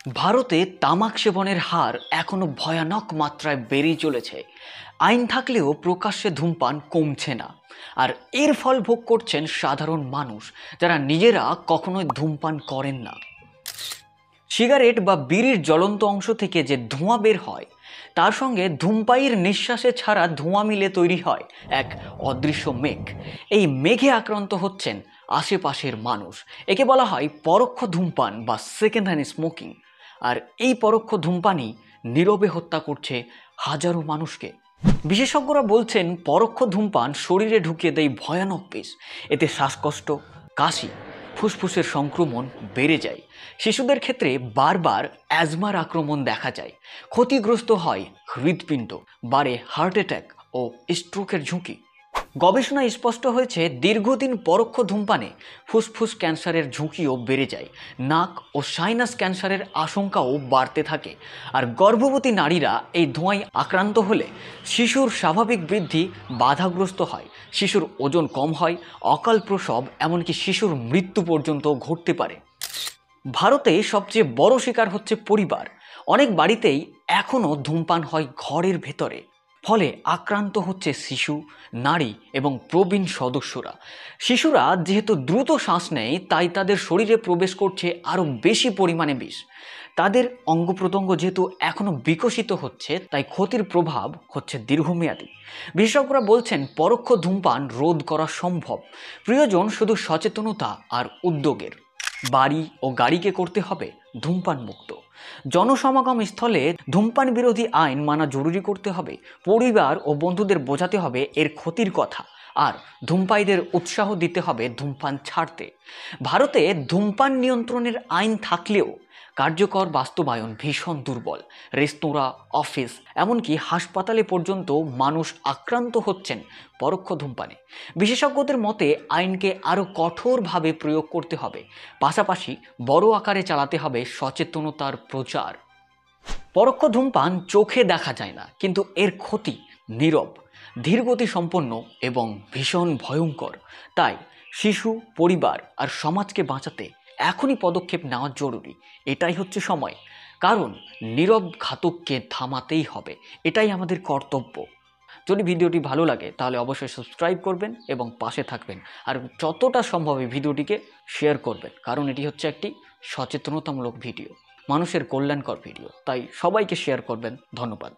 ভারতে তামাক সেবনের হার এখনো ভয়ানক মাত্রায় বেড়েই চলেছে। আইন থাকলেও প্রকাশ্যে ধূমপান কমছে না। আর এর ফল ভোগ করছেন সাধারণ মানুষ, যারা নিজেরা কখনোই ধূমপান করেন না। সিগারেট বা বিড়ির জ্বলন্ত অংশ থেকে যে ধোঁয়া বের হয়, তার সঙ্গে ধূমপায়ীর নিঃশ্বাসে ছাড়া ধোঁয়া মিলে তৈরি হয় এক অদৃশ্য মেঘ। এই মেঘে আক্রান্ত হচ্ছেন আশেপাশের মানুষ। একে বলা হয় পরোক্ষ ধূমপান বা সেকেন্ড হ্যান্ড স্মোকিং। আর এই পরোক্ষ ধূমপানই নীরবে হত্যা করছে হাজারো মানুষকে। বিশেষজ্ঞরা বলছেন পরোক্ষ ধূমপান শরীরে ঢুকিয়ে দেয় ভয়ানক বিষ। এতে শ্বাসকষ্ট, কাশি, ফুসফুসের সংক্রমণ বেড়ে যায়। শিশুদের ক্ষেত্রে বারবার অ্যাজমার আক্রমণ দেখা যায়। ক্ষতিগ্রস্ত হয় হৃৎপিণ্ড, বাড়ে হার্ট অ্যাটাক ও স্ট্রোকের ঝুঁকি। গবেষণায় স্পষ্ট হয়েছে দীর্ঘদিন পরোক্ষ ধূমপানে ফুসফুস ক্যান্সারের ঝুঁকিও বেড়ে যায়। নাক ও সাইনাস ক্যান্সারের আশঙ্কাও বাড়তে থাকে। আর গর্ভবতী নারীরা এই ধোঁয়ায় আক্রান্ত হলে শিশুর স্বাভাবিক বৃদ্ধি বাধাগ্রস্ত হয়, শিশুর ওজন কম হয়, অকাল প্রসব, এমনকি শিশুর মৃত্যু পর্যন্ত ঘটতে পারে। ভারতে সবচেয়ে বড় শিকার হচ্ছে পরিবার। অনেক বাড়িতেই এখনও ধূমপান হয় ঘরের ভেতরে। ফলে আক্রান্ত হচ্ছে শিশু, নারী এবং প্রবীণ সদস্যরা। শিশুরা যেহেতু দ্রুত শ্বাস নেয়, তাই তাদের শরীরে প্রবেশ করছে আরও বেশি পরিমাণে বিষ। তাদের অঙ্গ প্রত্যঙ্গ যেহেতু এখনও বিকশিত হচ্ছে, তাই ক্ষতির প্রভাব হচ্ছে দীর্ঘমেয়াদী। বিশেষজ্ঞরা বলছেন পরোক্ষ ধূমপান রোধ করা সম্ভব। প্রয়োজন শুধু সচেতনতা আর উদ্যোগের। বাড়ি ও গাড়িকে করতে হবে ধূমপান মুক্ত। জনসমাগম স্থলে ধূমপান বিরোধী আইন মানা জরুরি করতে হবে। পরিবার ও বন্ধুদের বোঝাতে হবে এর ক্ষতির কথা। আর ধূমপায়ীদের উৎসাহ দিতে হবে ধূমপান ছাড়তে। ভারতে ধূমপান নিয়ন্ত্রণের আইন থাকলেও কার্যকর বাস্তবায়ন ভীষণ দুর্বল। রেস্তোরাঁ, অফিস, এমনকি হাসপাতালে পর্যন্ত মানুষ আক্রান্ত হচ্ছেন পরোক্ষ ধূমপানে। বিশেষজ্ঞদের মতে আইনকে আরও কঠোরভাবে প্রয়োগ করতে হবে। পাশাপাশি বড় আকারে চালাতে হবে সচেতনতার প্রচার। পরোক্ষ ধূমপান চোখে দেখা যায় না, কিন্তু এর ক্ষতি নীরব, ধীরগতি সম্পন্ন এবং ভীষণ ভয়ঙ্কর। তাই শিশু, পরিবার আর সমাজকে বাঁচাতে এখনই পদক্ষেপ নেওয়া জরুরি। এটাই হচ্ছে সময়, কারণ নীরব ঘাতককে থামাতেই হবে। এটাই আমাদের কর্তব্য। যদি ভিডিওটি ভালো লাগে তাহলে অবশ্যই সাবস্ক্রাইব করবেন এবং পাশে থাকবেন। আর যতটা সম্ভব এই ভিডিওটিকে শেয়ার করবেন, কারণ এটি হচ্ছে একটি সচেতনতামূলক ভিডিও, মানুষের কল্যাণকর ভিডিও। তাই সবাইকে শেয়ার করবেন। ধন্যবাদ।